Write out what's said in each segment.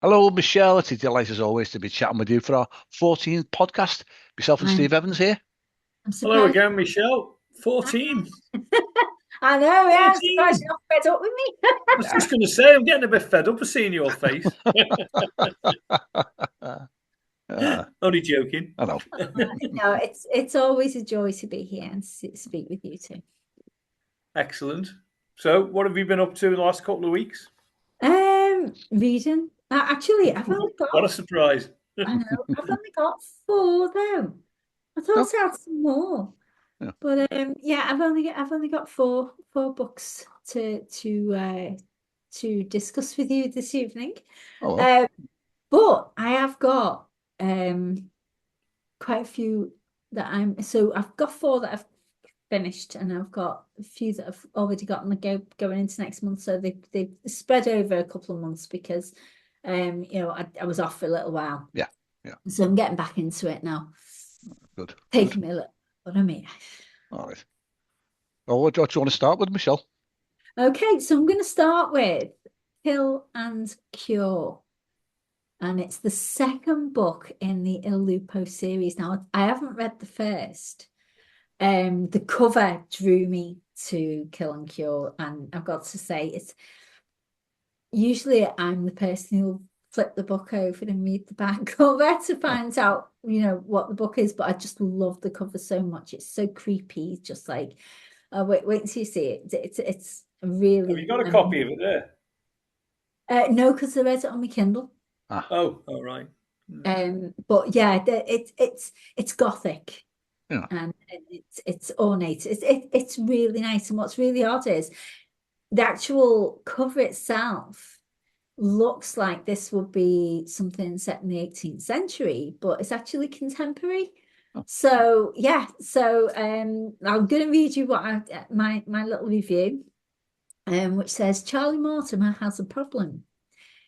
Hello, Michelle. It's a delight as always to be chatting with you for our 14th podcast. Myself and Steve I'm, Evans here. I'm Hello surprised. again, Michelle. 14. I know, yeah, I'm surprised 14. you're not fed up with me. I was just going to say, I'm getting a bit fed up of seeing your face. Only joking. I know. No, it's always a joy to be here and speak with you too. Excellent. So, what have you been up to in the last couple of weeks? Reading. Actually, What a surprise. I know, I've only got four though. I thought No, I had some more, yeah. but yeah, I've only got four books to discuss with you this evening. Oh, well. Um, but I have got quite a few so I've got four that I've finished, and I've got a few that I've already got on the go going into next month. So they've spread over a couple of months because I was off for a little while. Yeah. Yeah. So I'm getting back into it now. Good. Taking me a little, but I mean. All right. Well, what do you want to start with, Michelle? Okay, so I'm going to start with Kill and Cure. And it's the second book in the Il Lupo series. Now, I haven't read the first. The cover drew me to Kill and Cure, and I've got to say, it's usually I'm the person who'll flip the book over and read the back cover to find out, what the book is. But I just love the cover so much. It's so creepy. Just like, oh, wait until you see it. It's really. Have you got a copy of it there? No, because I read it on my Kindle. Oh, all right. But yeah, it's gothic. Yeah. And it's ornate. It's really nice. And what's really odd is the actual cover itself looks like this would be something set in the 18th century, but it's actually contemporary. Oh. So yeah, I'm going to read you my little review, which says Charlie Mortimer has a problem.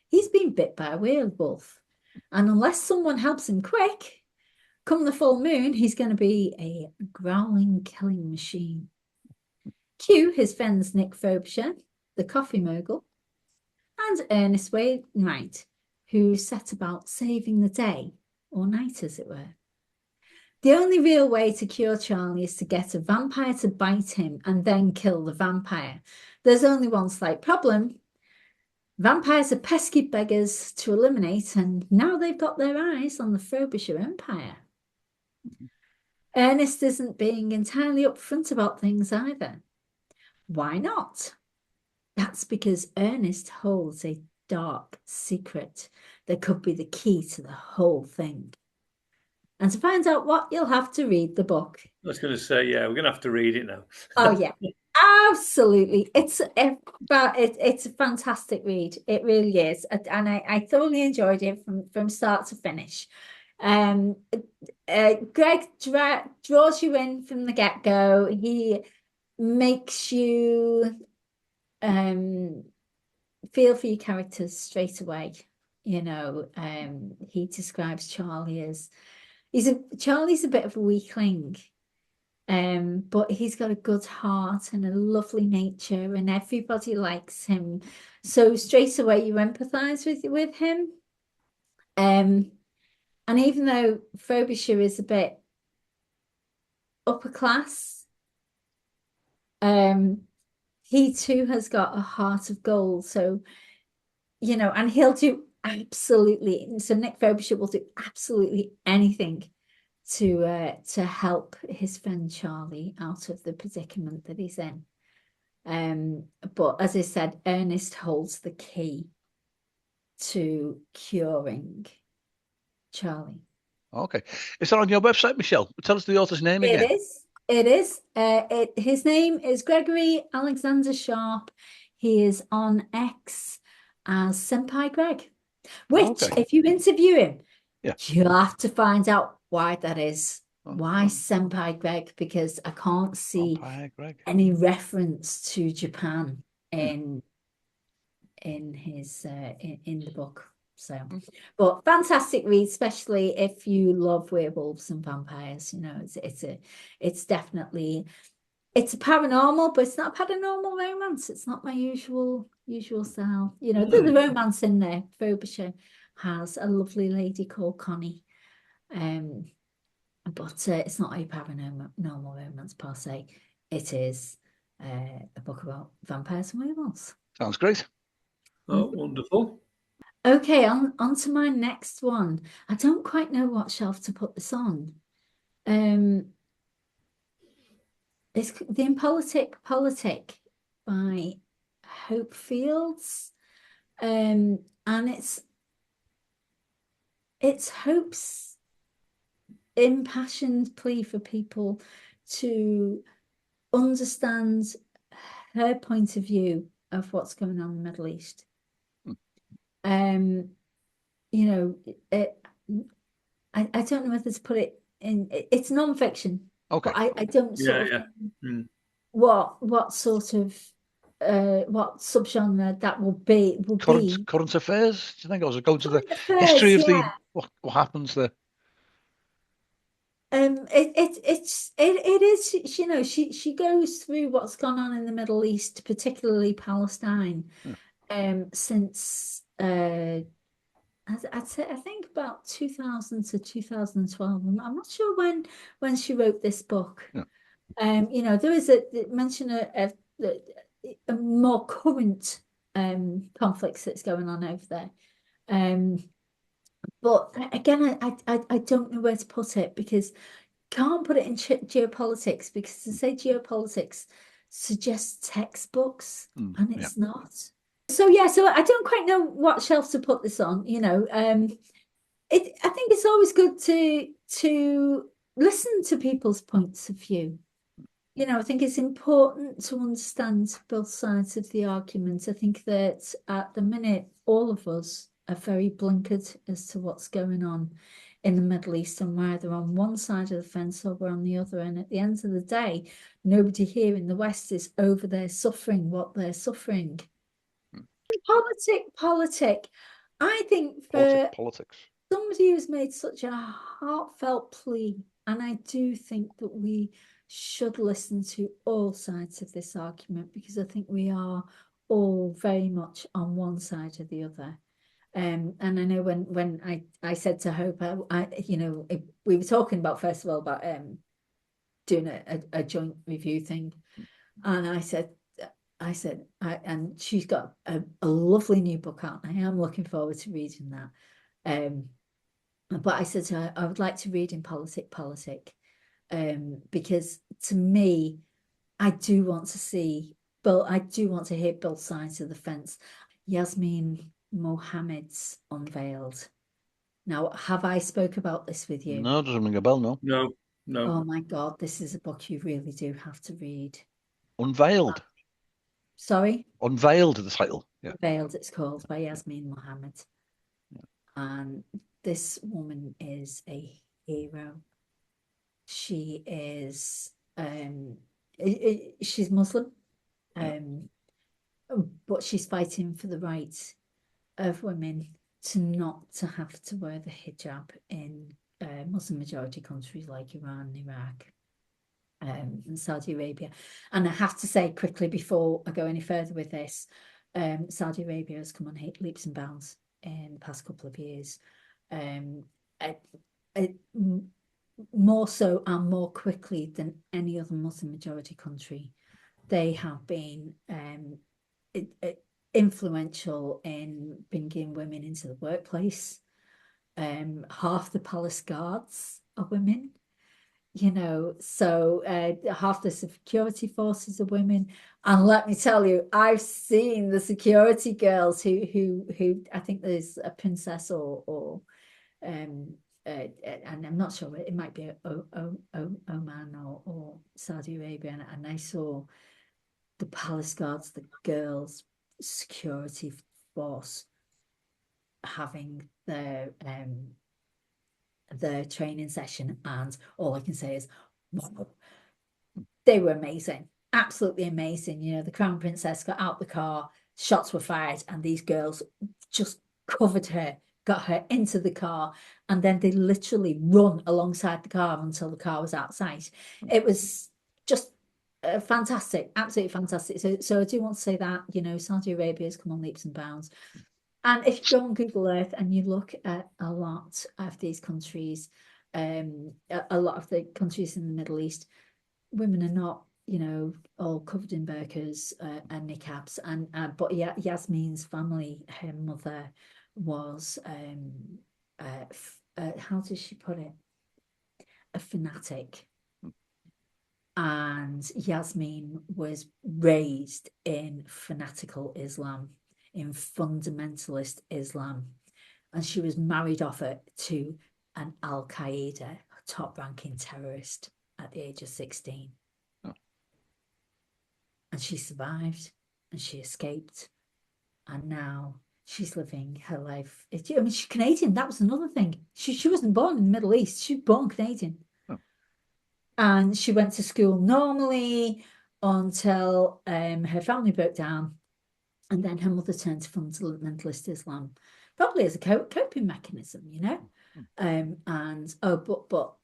He's been bit by a werewolf, and unless someone helps him quick, come the full moon, he's going to be a growling killing machine. Cue his friends Nick Frobisher, the coffee mogul, and Ernest Wainwright, who set about saving the day, or night as it were. The only real way to cure Charlie is to get a vampire to bite him and then kill the vampire. There's only one slight problem. Vampires are pesky beggars to eliminate, and now they've got their eyes on the Frobisher Empire. Ernest isn't being entirely upfront about things either. Why not? That's because Ernest holds a dark secret that could be the key to the whole thing. And to find out what, you'll have to read the book. I was going to say, yeah, we're going to have to read it now. Oh, yeah. Absolutely. It's a fantastic read. It really is. And I thoroughly enjoyed it from start to finish. Greg draws you in from the get-go. He makes you feel for your characters straight away. He describes Charlie as Charlie's a bit of a weakling. But he's got a good heart and a lovely nature, and everybody likes him. So straight away you empathize with him. And even though Frobisher is a bit upper class, he too has got a heart of gold. So, and he'll do absolutely. So Nick Frobisher will do absolutely anything to help his friend Charlie out of the predicament that he's in. But as I said, Ernest holds the key to curing Charlie. Okay. Is that on your website, Michelle? Tell us the author's name again. It is. His name is Gregory Alexander Sharp. He is on X as Senpai Greg, which, if you interview him, you'll have to find out why that is. Why Senpai Greg? Because I can't see any reference to Japan in his in the book. So, but fantastic read, especially if you love werewolves and vampires. It's definitely a paranormal, but it's not a paranormal romance. It's not my usual style. There's the romance in there, Frobisher, has a lovely lady called Connie. But it's not a paranormal romance per se. It is a book about vampires and werewolves. Sounds great. Oh, wonderful. Okay, on to my next one. I don't quite know what shelf to put this on. It's the Impolitic Politic by Hope Fields. And it's Hope's impassioned plea for people to understand her point of view of what's going on in the Middle East. You know, I don't know whether to put it in. It's non-fiction. Okay. But I don't sort of what sort of what subgenre that will be. Current affairs. Do you think, or does it go to the Affairs, history of the what happens there? It is, you know, she goes through what's gone on in the Middle East, particularly Palestine, since I'd say I think about 2000 to 2012. I'm not sure when she wrote this book. Yeah. You know, there is a mention of a more current conflicts that's going on over there. But again, I don't know where to put it, because can't put it in geopolitics, because to say geopolitics suggests textbooks, and it's not. So I don't quite know what shelf to put this on. You know, I think it's always good to listen to people's points of view. You know, I think it's important to understand both sides of the argument. I think that at the minute, all of us are very blinkered as to what's going on in the Middle East, and we're either on one side of the fence or we're on the other. And at the end of the day, nobody here in the West is over there suffering what they're suffering. Politic. I think for politics. Somebody who's made such a heartfelt plea, and I do think that we should listen to all sides of this argument, because I think we are all very much on one side or the other. And I know when I said to Hope, you know, we were talking about, first of all, about doing a joint review thing, and I said, and she's got a lovely new book out. I am looking forward to reading that. But I said to her, I would like to read Impolitic, because to me, I do want to hear both sides of the fence. Yasmine Mohammed's Unveiled. Now, have I spoke about this with you? No, doesn't ring a bell. No. Oh my God, this is a book you really do have to read. Unveiled. Sorry? Unveiled, the title. Yeah. Unveiled, it's called, by Yasmine Mohammed. Yeah. And this woman is a hero. She is she's Muslim, but she's fighting for the right of women to have to wear the hijab in Muslim majority countries like Iran, Iraq, and Saudi Arabia. And I have to say quickly, before I go any further with this, Saudi Arabia has come on leaps and bounds in the past couple of years. More so and more quickly than any other Muslim majority country. They have been influential in bringing women into the workplace. Half the palace guards are women, you know, so half the security forces are women. And let me tell you, I've seen the security girls who I think there's a princess or and I'm not sure, it might be Oman or Saudi Arabia, and I saw the palace guards, the girls' security force, having their training session, and all I can say is, wow, they were amazing, absolutely amazing. You know, the Crown Princess got out the car, shots were fired, and these girls just covered her, got her into the car, and then they literally run alongside the car until the car was out of sight. It was just fantastic, absolutely fantastic. So I do want to say that, you know, Saudi Arabia has come on leaps and bounds. And if you go on Google Earth and you look at a lot of these countries, a lot of the countries in the Middle East, women are not, all covered in burqas and niqabs. And but Yasmine's family, her mother was, how does she put it? A fanatic. And Yasmine was raised in fanatical Islam, in fundamentalist Islam, and she was married off to an Al-Qaeda top-ranking terrorist at the age of 16. Oh. And she survived, and she escaped, and now she's living her life. I mean, she's Canadian. That was another thing. She wasn't born in the Middle East. She was born Canadian. Oh. And she went to school normally until her family broke down. And then her mother turned to fundamentalist Islam, probably as a coping mechanism, But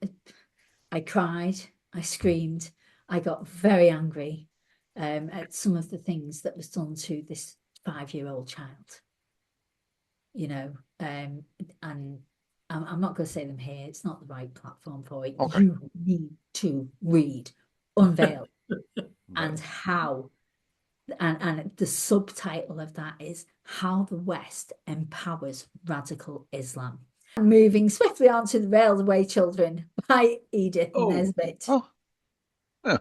I cried, I screamed, I got very angry at some of the things that was done to this 5-year-old child, and I'm not going to say them here. It's not the right platform for it. Okay. You need to read Unveiled and how. And the subtitle of that is How the West Empowers Radical Islam. Moving swiftly on to The Railed Away Children by Edith Nesbit. Oh. Yeah.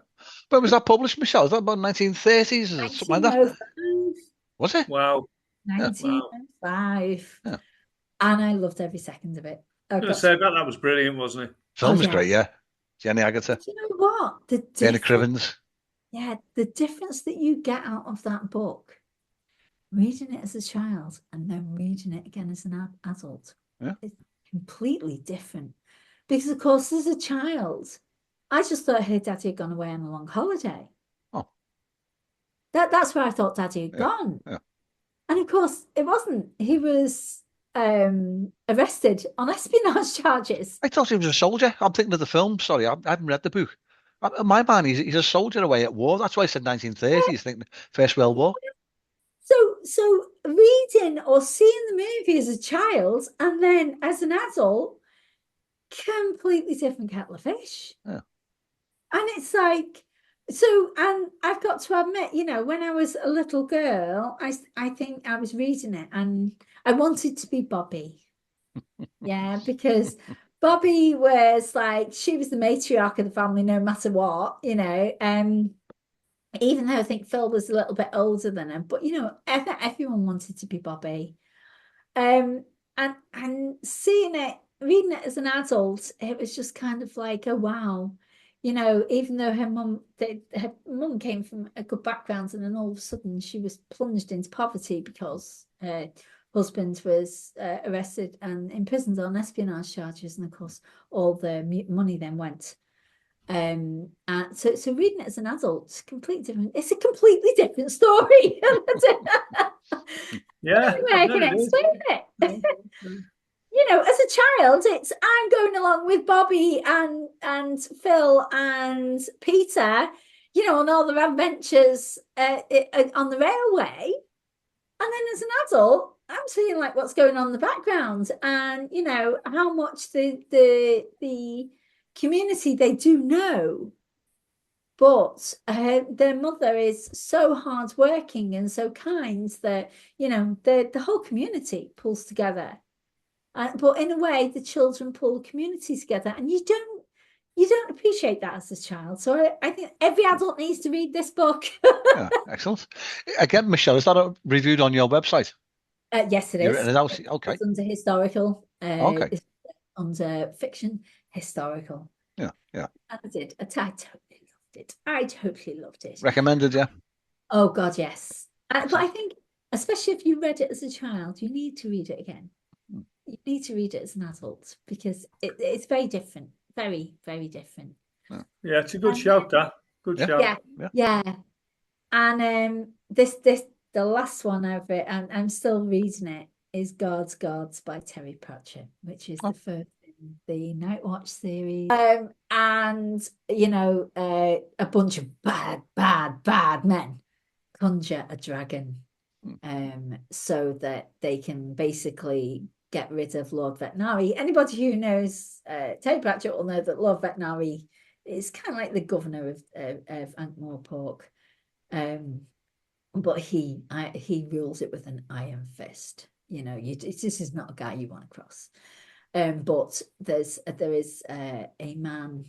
But was that published, Michelle? Is that about 1930s or something like that? Was it? Wow. 1905. Yeah. And I loved every second of it. I was going to say, I bet that was brilliant, wasn't it? Film was great, yeah. Jenny Agutter. Do you know what? Dana Crivens. Yeah, the difference that you get out of that book, reading it as a child and then reading it again as an adult, is completely different. Because, of course, as a child, I just thought her daddy had gone away on a long holiday. Oh. That's where I thought daddy had gone. Yeah. And, of course, it wasn't. He was arrested on espionage charges. I thought he was a soldier. I'm thinking of the film. Sorry, I haven't read the book. In my mind, he's a soldier away at war. That's why I said 1930s, thinking First World War. So reading or seeing the movie as a child and then as an adult, completely different kettle of fish. Yeah. And it's like, and I've got to admit, when I was a little girl, I think I was reading it and I wanted to be Bobby. Yeah, because Bobby was like, she was the matriarch of the family no matter what, even though I think Phil was a little bit older than her, but everyone wanted to be Bobby. And seeing it, reading it as an adult, it was just kind of like, oh wow, even though her mum came from a good background, and then all of a sudden she was plunged into poverty because her husband was arrested and imprisoned on espionage charges, and of course all the money then went. So reading it as an adult, completely different. It's a completely different story. Yeah, anyway, I can explain it. As a child, it's I'm going along with Bobby and Phil and Peter, on all their adventures on the railway. And then as an adult, I'm seeing like what's going on in the background, and how much the community they do know, but their mother is so hardworking and so kind that the whole community pulls together. But in a way, the children pull the community together, and you don't appreciate that as a child. So I think every adult needs to read this book. Yeah, excellent. Again, Michelle, is that reviewed on your website? Yes, it is. Okay. It's under historical. Okay. It's under fiction, historical. Yeah. And I did. I totally loved it. I totally loved it. Recommended, yeah. Oh God, yes. But I think, especially if you read it as a child, you need to read it again. You need to read it as an adult because it's very different. Very, very different. Yeah, it's a good shout, that. Good shout. Yeah. And the last one I've read, and I'm still reading it, is God's Gods by Terry Pratchett, which is the first in the Night Watch series. And a bunch of bad men conjure a dragon. so that they can basically get rid of Lord Vetinari. Anybody who knows Terry Pratchett will know that Lord Vetinari is kind of like the governor of Ankh-Morpork, but he rules it with an iron fist. You know, this is not a guy you want to cross. But there is a man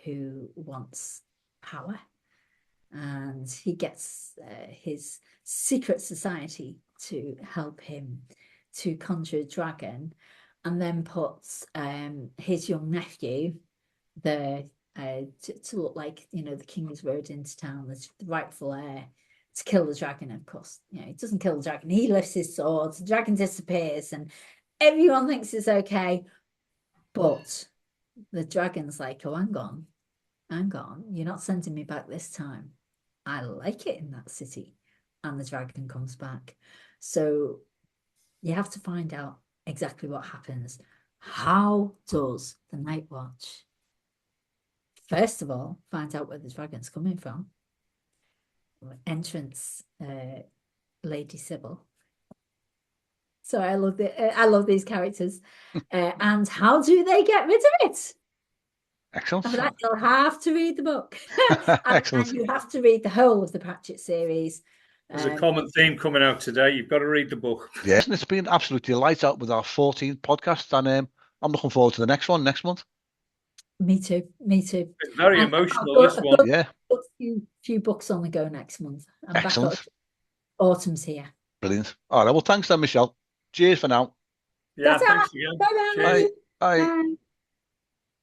who wants power, and he gets his secret society to help him to conjure a dragon, and then puts his young nephew there to look like, you know, the king is rode into town, the rightful heir, to kill the dragon. Of course, you know, he doesn't kill the dragon. He lifts his sword, the dragon disappears, and everyone thinks it's okay. But the dragon's like, oh, hang on, you're not sending me back this time. I like it in that city. And the dragon comes back. So you have to find out exactly what happens. How does the Night Watch, first of all, find out where the dragon's coming from? Entrance, Lady Sybil. So I love these characters. And how do they get rid of it? Excellent. You'll have to read the book. Excellent. And you have to read the whole of the Pratchett series. There's a common theme coming out today. You've got to read the book. Yes, and it's been absolutely lights out with our 14th podcast, and I'm looking forward to the next one next month. Me too. It's very emotional, this one. Yeah. A few books on the go next month. I'm Excellent. back. Autumn's here. Brilliant. All right. Well, thanks then, Michelle. Cheers for now. Yeah, thanks again. Bye-bye. Bye. Bye.